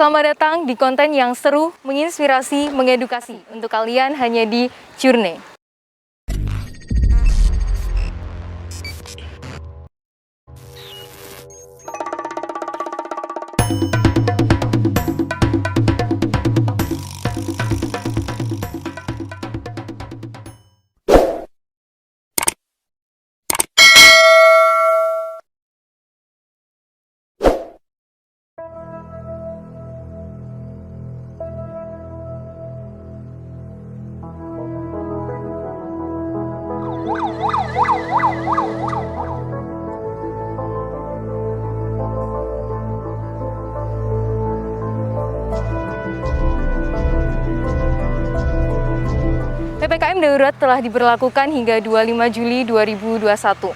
Selamat datang di konten yang seru, menginspirasi, mengedukasi untuk kalian hanya di Journey. PPKM darurat telah diberlakukan hingga 25 Juli 2021.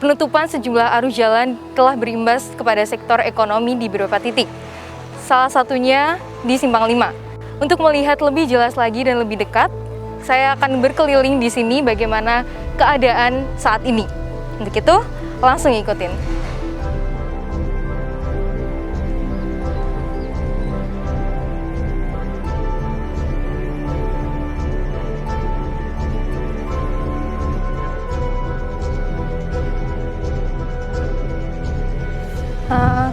Penutupan sejumlah arus jalan telah berimbas kepada sektor ekonomi di beberapa titik. Salah satunya di Simpang 5. Untuk melihat lebih jelas lagi dan lebih dekat, saya akan berkeliling di sini bagaimana keadaan saat ini. Untuk itu, langsung ikutin.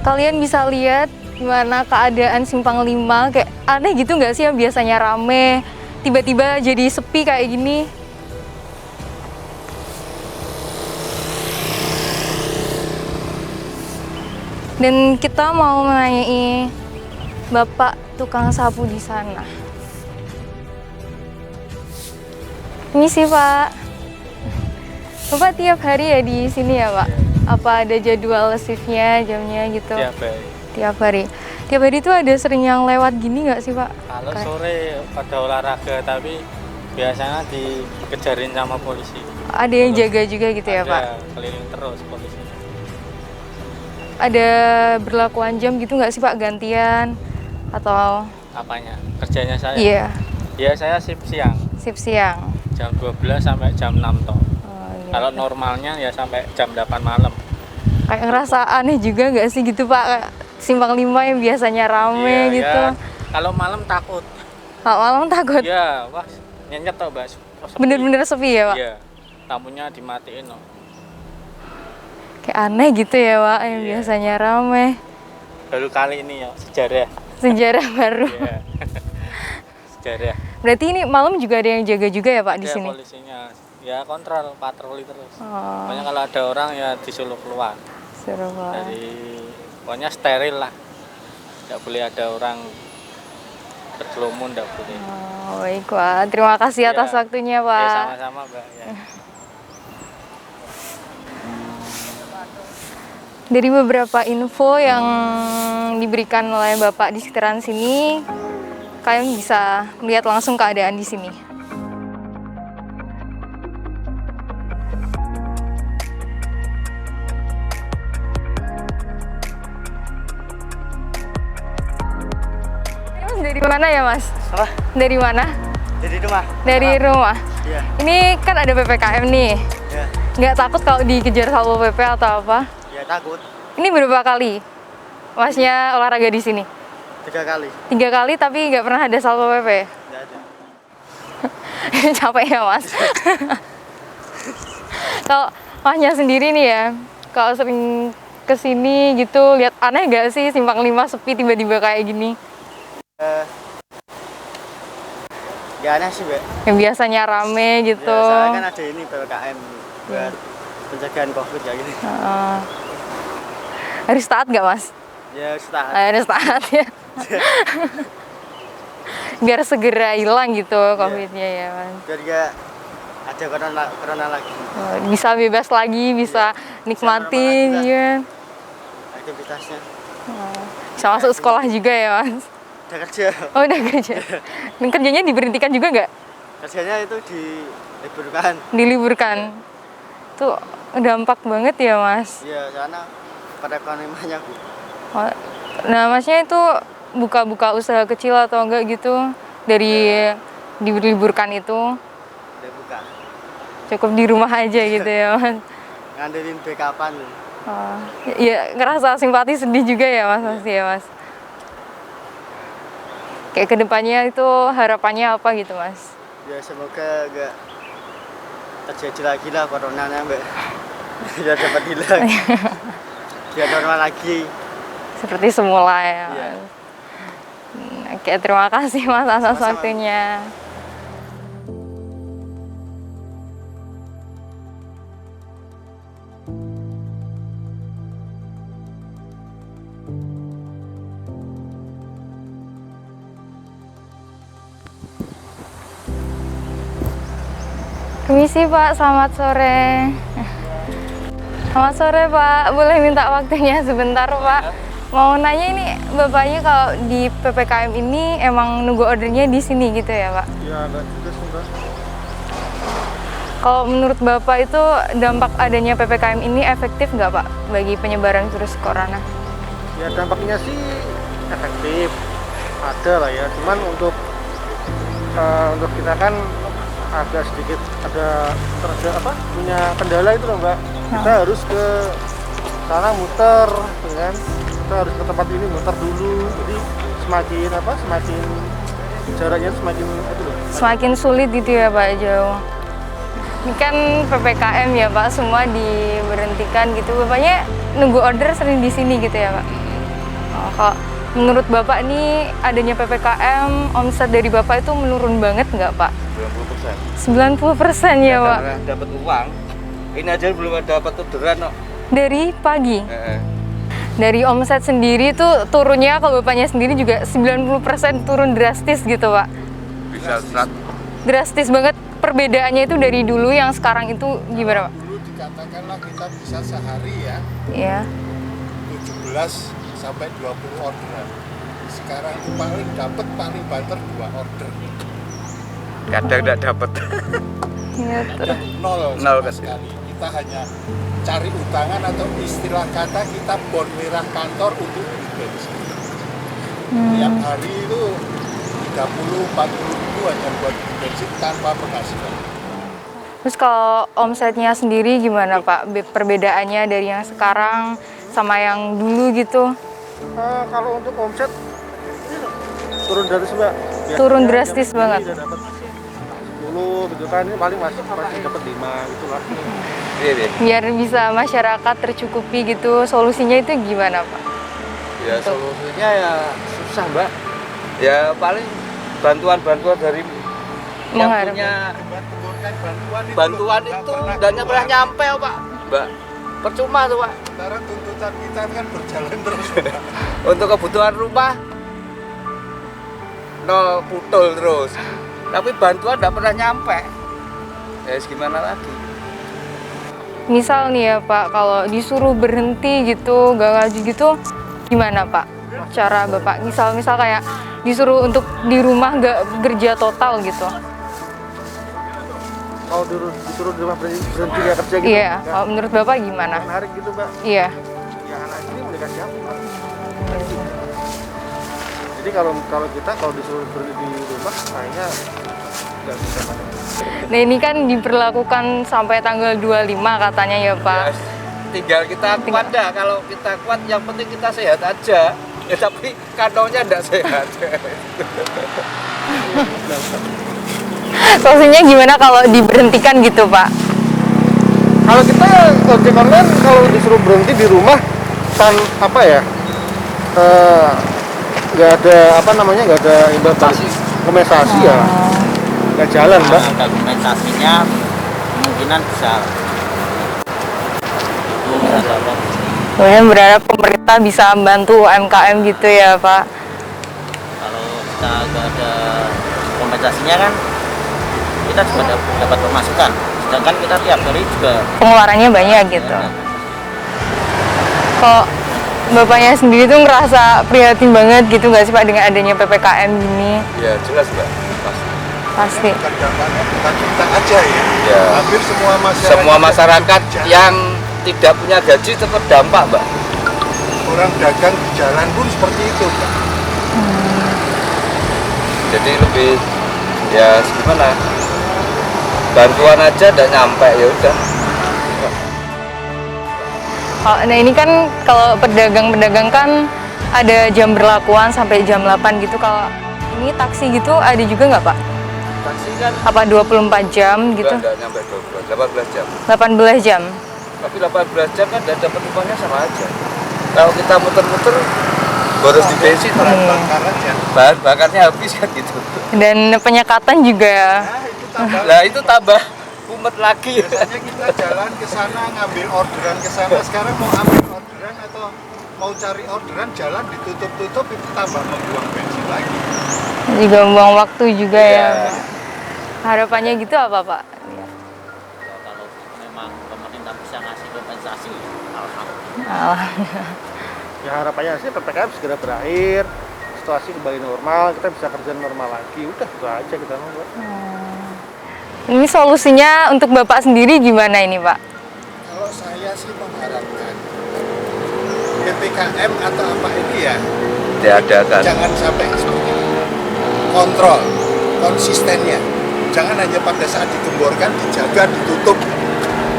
Kalian bisa lihat gimana keadaan Simpang 5, kayak aneh gitu nggak sih, yang biasanya rame, tiba-tiba jadi sepi kayak gini. Dan kita mau menanyai Bapak tukang sapu di sana. Ini sih Pak. Bapak tiap hari ya di sini ya Pak? Apa ada jadwal shiftnya, jamnya gitu? Tiap hari. Tiap hari itu ada sering yang lewat gini nggak sih Pak? Kalau sore ada olahraga, tapi biasanya dikejarin sama polisi. Ada yang jaga juga gitu ya Pak? Ada, keliling terus polisi. Ada berlakuan jam gitu nggak sih Pak, gantian? Atau? Apanya? Kerjanya saya? Iya. Ya saya shift siang. Shift siang? Jam 12 sampai jam 6 toh. Iya. Kalau normalnya ya sampai jam 8 malam. Kayak ngerasa aneh juga nggak sih gitu Pak? Simpang 5 yang biasanya rame Iya, gitu. Ya, kalau malam takut. Kalau malam takut? Iya, wah nyenyet toh Mbak. Bener-bener sepi ya Pak? Iya, lampunya dimatiin loh. Kayak aneh gitu ya Pak, yang Iya. biasanya rame. Baru kali ini ya, sejarah. Sejarah baru. Iya. Sejarah. Berarti ini malam juga ada yang jaga juga ya Pak di sini? Polisinya. Ya kontrol, patroli terus. Oh. Pokoknya kalau ada orang ya disuruh keluar. Seru banget. Pokoknya steril lah. Tidak boleh ada orang berkerumun, tidak boleh. Oh, baik Pak. Terima kasih atas waktunya Pak. Ya sama-sama Mbak. Ya. Dari beberapa info yang diberikan oleh Bapak di sekitaran sini, kalian bisa melihat langsung keadaan di sini. Dari mana ya Mas? Apa? Dari mana? Dari rumah. Dari rumah? Iya. Ini kan ada PPKM nih. Ya. Nggak takut kalau dikejar Satpol PP atau apa? Ya takut. Ini berapa kali Masnya olahraga di sini? 3 kali. 3 kali tapi nggak pernah ada Satpol PP? Nggak ada. Capek ya Mas? Kalau Masnya sendiri nih ya, kalau sering kesini gitu, lihat aneh nggak sih Simpang 5 sepi tiba-tiba kayak gini? Ya aneh sih Mbak. Yang biasanya rame gitu. Ya, soalnya kan ada ini PPKM buat pencegahan COVID kayak gini. Harus taat nggak Mas? Ya harus tahan. Harus taat ya. Biar segera hilang gitu COVID-nya ya Mas. Biar nggak ada corona lagi. Bisa bebas lagi, bisa nikmati ya. Aktivitasnya. Bisa masuk sekolah juga ya Mas. Udah kerja. Oh udah kerja. Dan kerjanya diberhentikan juga nggak? Kerjanya itu diliburkan. Diliburkan. Tuh dampak banget ya Mas. Iya, karena perekonomiannya Bu. Oh, nah Masnya itu buka-buka usaha kecil atau enggak gitu dari diliburkan itu? Udah buka. Cukup di rumah aja gitu ya Mas. Ngandelin backupan. Oh, ya ngerasa simpati sedih juga ya Mas pasti ya Mas. Kayak kedepannya itu harapannya apa gitu Mas? Ya semoga nggak terjadi lagi lah coronanya Mbak. Biar dapat hilang. Biar normal lagi. Seperti semula ya. Iya. Oke, terima kasih Mas atas Sama-sama. waktunya. Permisi Pak, selamat sore. Selamat sore Pak, boleh minta waktunya sebentar Pak? Mau nanya ini Bapaknya kalau di PPKM ini emang nunggu ordernya di sini gitu ya Pak? Ya, enggak juga sih, Mbak. Kalau menurut Bapak itu dampak adanya PPKM ini efektif nggak Pak bagi penyebaran virus corona? Ya, dampaknya sih efektif. Ada lah ya, cuman untuk kita kan agak sedikit punya kendala itu loh Mbak. Kita harus ke sana muter, ya kan? Kita harus ke tempat ini muter dulu. Jadi semakin jaraknya semakin itu loh. Semakin sulit gitu ya Pak, jauh. Ini kan PPKM ya Pak, semua diberhentikan gitu. Bapaknya nunggu order sering di sini gitu ya Pak? Oh, kalau menurut Bapak nih adanya PPKM, omset dari Bapak itu menurun banget nggak Pak? 90% ya Pak? Karena dapat uang, ini aja belum dapat orderan kok. Dari pagi? Dari omset sendiri tuh turunnya kalau Bapaknya sendiri juga 90% turun drastis gitu Pak? Bisa Drastis banget perbedaannya itu dari dulu yang sekarang itu gimana Pak? Dulu dikatakanlah kita bisa sehari ya Iya. 17 sampai 20 orderan. Sekarang itu paling banter 2 order. kadang tidak dapat. Iya, terus. Nol Nol sama sekali. Kita hanya cari utangan atau istilah kata kita bon merah kantor untuk beli bensin. Tiap hari itu 30-40 ribu hanya buat beli bensin tanpa penghasilan. Terus kalau omsetnya sendiri gimana Pak? Perbedaannya dari yang sekarang sama yang dulu gitu? Kalau untuk omset turun drastis Mbak. Turun Biasanya drastis jam banget. segini udah dapat 10 gitu kan, ini paling masih dapat 5 gitu lah. Iya. Biar bisa masyarakat tercukupi gitu, solusinya itu gimana Pak? Ya solusinya ya susah Mbak. Ya paling bantuan dari yang Mengharap. punya bantuan itu dannya pernah nyampe Pak. Mbak, percuma tuh Pak. Sementara tuntutan kita kan berjalan terus. Untuk kebutuhan rumah nol putul terus. Tapi bantuan tidak pernah nyampe. Ya gimana lagi? Misal nih ya Pak, kalau disuruh berhenti gitu, gak ngaji gitu, gimana Pak? Cara Bapak, misal kayak disuruh untuk di rumah gak kerja total gitu. Kalau disuruh di rumah berhenti dia kerja gitu. Iya, nggak kalau menurut Bapak gimana? menarik gitu Mbak. Iya. Ya anak ini mau dikasih apa Mbak? Jadi kalau disuruh berhenti di rumah kayaknya nggak bisa Mbak. Nah ini kan diberlakukan sampai tanggal 25 katanya ya Pak. Ya, tinggal kita kuat dah. Kalau kita kuat, yang penting kita sehat aja. Ya tapi kantongnya tidak sehat. Solusinya gimana kalau diberhentikan gitu Pak? Kalau kita ojek online kalau disuruh berhenti di rumah nggak ada nggak ada imbal kompensasi ya nggak jalan Mbak. Ada kompensasinya, kemungkinan bisa dapat. Kemudian berharap pemerintah bisa membantu UMKM gitu ya Pak. Kalau kita nggak ada kompensasinya kan kita juga dapat pemasukan, sedangkan kita tiap hari juga Pengeluarannya banyak gitu. Kok Bapaknya sendiri tuh ngerasa prihatin banget gitu nggak sih Pak dengan adanya PPKM gini? Ya jelas Mbak. Pasti. Bukan dampaknya bukan kita aja ya. Ya. Hampir semua Semua masyarakat yang tidak punya gaji terdampak Mbak. orang dagang di jalan pun seperti itu Pak. Jadi lebih ya gimana? Bantuan aja udah nyampe ya udah. Nah ini kan kalau pedagang-pedagang kan ada jam berlakuan sampai jam 8 gitu. Kalau Ini taksi gitu ada juga nggak Pak? Taksi kan Apa 24 jam gitu? nggak nyampe 12, 18 jam. 18 jam. Tapi 18 jam kan data penumpangnya sama aja. Kalau kita muter-muter boros di bensin, bakar aja. bahan bakarnya habis kan gitu. Dan penyekatan juga. Nah itu tambah kumet lagi. Biasanya kita jalan ke sana ngambil orderan ke sana, sekarang mau ambil orderan atau mau cari orderan jalan ditutup-tutup itu tambah membuang bensin lagi. Juga membuang waktu juga ya. Iya. Harapannya gitu apa Pak? Ya, kalau memang pemerintah bisa ngasih kompensasi, alhamdulillah. Alah. Ya harapannya sih PPKM segera berakhir, situasi kembali normal, kita bisa kerja normal lagi. Udah itu aja kita mau buat. Ini solusinya untuk Bapak sendiri gimana ini Pak? Kalau saya sih mengharapkan PPKM atau apa ini ya Diadakan. jangan sampai seperti ini. Kontrol konsistennya, jangan hanya pada saat digemborkan dijaga ditutup,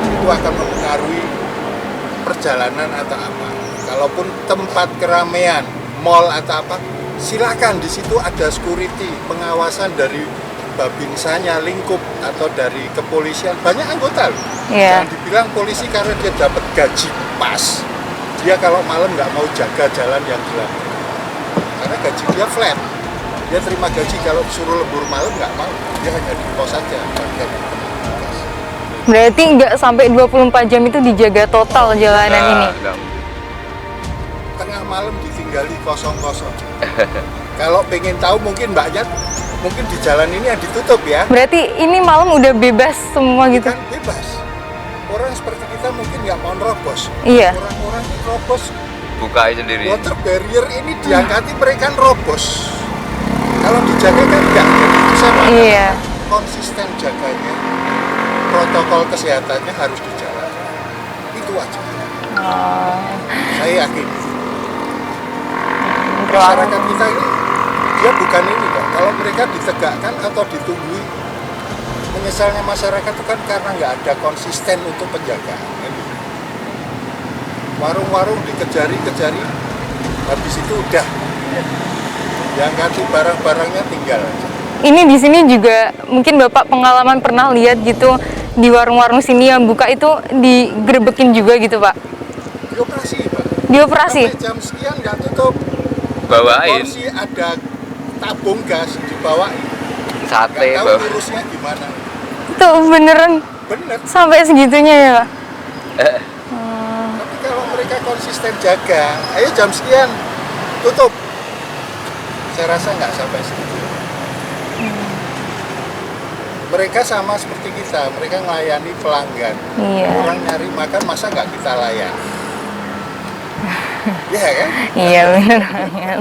itu akan mempengaruhi perjalanan atau apa. Kalaupun tempat keramaian, mall atau apa, silakan di situ ada security, pengawasan dari Babinsanya, lingkup atau dari kepolisian, banyak anggota loh. Iya. Jangan dibilang polisi karena dia dapat gaji pas, dia kalau malam nggak mau jaga jalan yang gelap, karena gaji dia flat, dia terima gaji kalau suruh lembur malam nggak mau, dia hanya di pos saja bagian tugas. Berarti nggak sampai 24 jam itu dijaga total jalanan ini? Tengah malam ditinggali kosong-kosong. Kalau pengen tahu mungkin mbaknya, mungkin di jalan ini yang ditutup ya. Berarti ini malam udah bebas semua gitu? Kan bebas. Orang seperti kita mungkin nggak mau nerobos. Iya. Orang-orang yang nerobos, Bukain sendiri. water barrier ini diangkati mereka nerobos. Kalau dijaga kan enggak. Jadi itu saya mengatakan Iya. konsisten jaganya, protokol kesehatannya harus dijalankan. Itu aja. Oh, Saya yakin. terima Masyarakat kita ini dia bukan ini kok. Kalau mereka ditegakkan atau ditunggui, menyesalnya masyarakat itu kan karena nggak ada konsisten untuk penjagaan. Warung-warung dikejari-kejari, habis itu udah diangkati barang-barangnya tinggal aja. Ini di sini juga mungkin Bapak pengalaman pernah lihat gitu di warung-warung sini yang buka itu digerebekin juga gitu Pak? Dioperasi Pak. Dioperasi? Sampai jam sekian nggak tutup. Bawain Porsi ada tabung gas dibawain. sate Nggak tahu bawa. virusnya gimana. Itu beneran Bener. sampai segitunya ya Pak? Tapi kalau mereka konsisten jaga, ayo jam sekian tutup. Saya rasa nggak sampai segitu. Mereka sama seperti kita, mereka melayani pelanggan. Iya. Orang nyari makan masa nggak kita layan? Iya kan? Iya bener banget.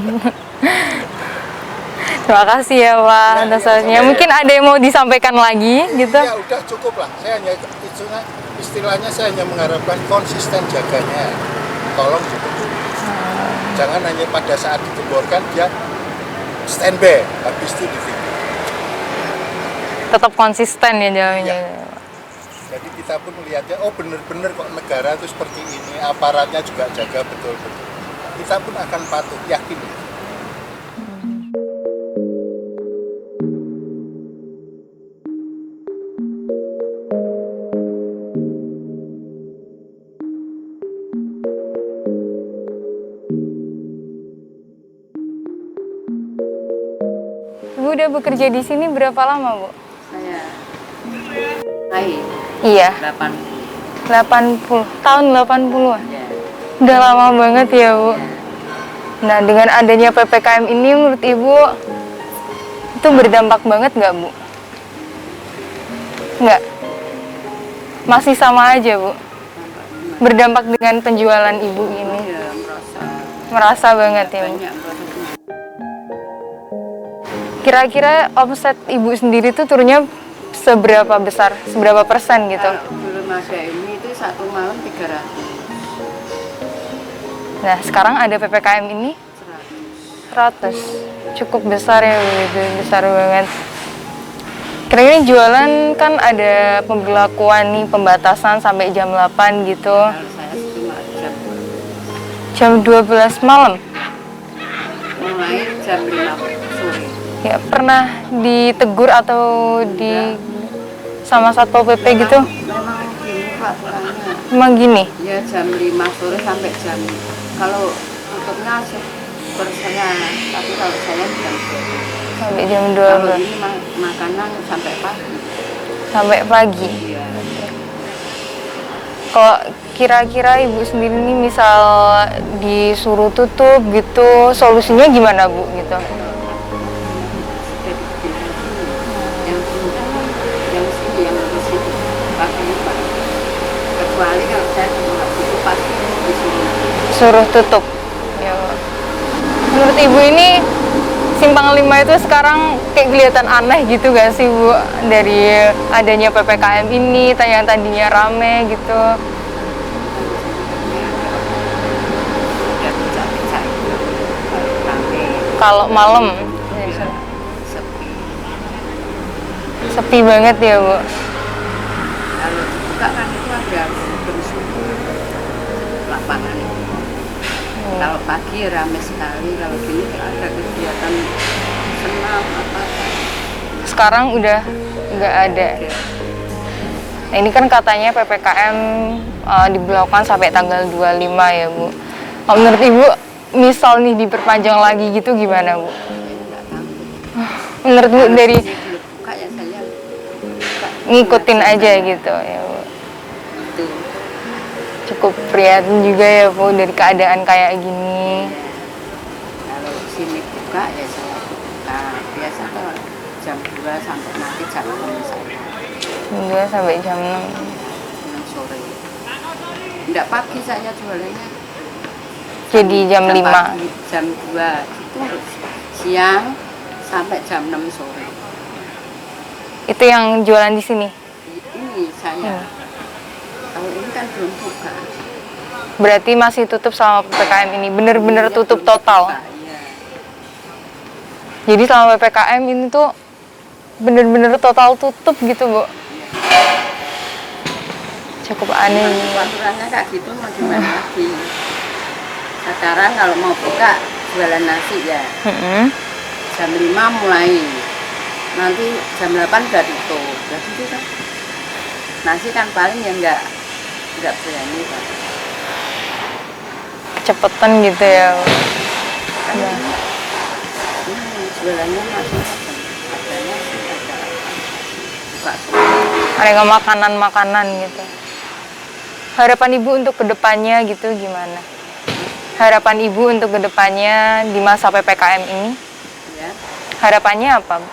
Terima kasih ya Pak atas sarannya. Mungkin ada yang mau disampaikan lagi gitu? Ya udah cukup lah. Saya hanya istilahnya saya hanya mengharapkan konsisten jaganya. Tolong cukup. Jangan hanya pada saat digemborkan dia standby, habis itu ditinggal. Tetap konsisten ya jalannya. Iya. Jadi kita pun melihatnya, oh bener-bener kok negara itu seperti ini, aparatnya juga jaga betul-betul. Kita pun akan patuh, yakin. Bu udah bekerja di sini berapa lama Bu? Saya lahir Iya, 80. 80 tahun 80-an. Ya. Udah lama banget ya Bu. Nah dengan adanya PPKM ini menurut Ibu itu berdampak banget nggak Bu? Nggak? Masih sama aja Bu? Berdampak dengan penjualan Ibu ini? Ya, merasa Merasa banget ya Bu? banyak produknya. Kira-kira omset Ibu sendiri tuh turunnya seberapa besar? Seberapa persen gitu? Kalau belum ada ini itu satu malam 300. Nah sekarang ada PPKM ini 100. Cukup besar ya Bu, itu besar banget. Kira-kira jualan kan ada pemberlakuan nih, pembatasan sampai jam 8 gitu. Kalau saya cuma Jam 12 malam. mulai jam 5 sore. Ya, pernah ditegur atau di sama Satpol PP gitu? Memang gini peraturannya. Emang gini? Ya jam 5 sore sampai jam, kalau tutupnya bersenang, tapi kalau saya jam 12. Sampai jam Kalau 12. ini makanan sampai pagi. Sampai pagi. Iya. Kalau kira-kira Ibu sendiri nih misal disuruh tutup gitu, solusinya gimana Bu gitu? Yang sini yang di sini pakai Pak. Kecuali kalau saya nggak butuh pasti disuruh. Suruh tutup. Ya. Menurut Ibu ini Simpang 5 itu sekarang kayak kelihatan aneh gitu gak sih Bu? Dari adanya PPKM ini, yang tadinya rame gitu. Ya bisa-bisa itu rame. Kalau malam Sepi. sepi banget ya Bu. Kalau dibuka kan itu ada bersyukur lapangan itu. Kalau pagi ramai sekali, kalau gini ada kegiatan senam apa. Sekarang udah nggak ada. Nah, ini kan katanya PPKM diberlakukan sampai tanggal 25 ya Bu. Kalau menurut Ibu, misal nih diperpanjang lagi gitu gimana Bu? Saya nggak tahu. Menurut Bu Kalau dari sini belum buka ya saya buka. ngikutin aja gitu ya Bu. Itu. Cukup prihatin juga ya Bu dari keadaan kayak gini. Kalau sini buka ya saya buka. Biasa kalau jam 2 sampai nanti jam 6 saya. 2 sampai jam 6. 6 sore. Enggak pagi saya jualannya. Jadi jam 5. Pagi, jam 2 itu siang sampai jam 6 sore. Itu yang jualan di sini. Ini saya. Kalau ini kan belum buka. Berarti masih tutup sama PPKM ini. Bener-bener Iya, tutup belum total. buka, iya. Jadi selama PPKM ini tuh bener-bener total tutup gitu Bu. Cukup aneh. Aturannya kayak gitu mau gimana lagi. Sekarang kalau mau buka jualan nasi ya. Jam 5 mulai. Nanti jam 8 udah tutup. Jadi itu kan. Nasi kan paling ya enggak berani Pak. Cepetan gitu ya Bu. Kan ini jualannya macam-macam. Ada nasi, ada buka semua. Ada makanan-makanan gitu. Harapan Ibu untuk kedepannya gitu gimana? Harapan Ibu untuk kedepannya di masa PPKM ini? Ya. Harapannya apa Bu?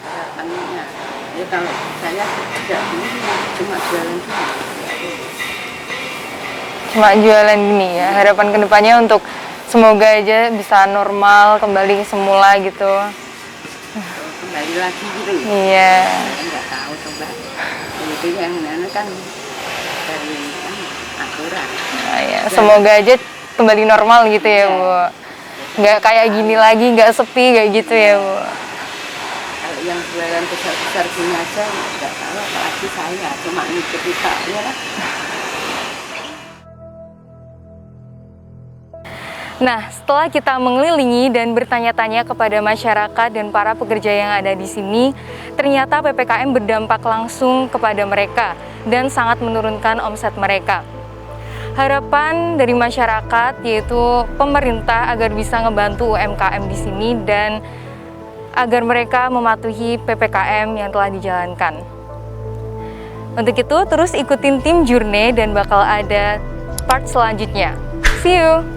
Harapannya ya kalau saya tidak ini cuma jualan dulu. Cuma jualan gini ya. Harapan kedepannya untuk semoga aja bisa normal kembali semula gitu. Kembali lagi gitu. Iya. Saya nggak tahu coba. Itu yang mana kan dari aturan. Nah, ya. Semoga aja kembali normal gitu ya Bu. Nggak kayak gini lagi, nggak sepi kayak gitu ya Bu. Kalau yang jualan besar-besar gini aja nggak tahu, apalagi saya cuma ngikuti saya lah. Nah, setelah kita mengelilingi dan bertanya-tanya kepada masyarakat dan para pekerja yang ada di sini, ternyata PPKM berdampak langsung kepada mereka dan sangat menurunkan omset mereka. Harapan dari masyarakat yaitu pemerintah agar bisa ngebantu UMKM di sini dan agar mereka mematuhi PPKM yang telah dijalankan. Untuk itu, terus ikutin tim Journey dan bakal ada part selanjutnya. See you!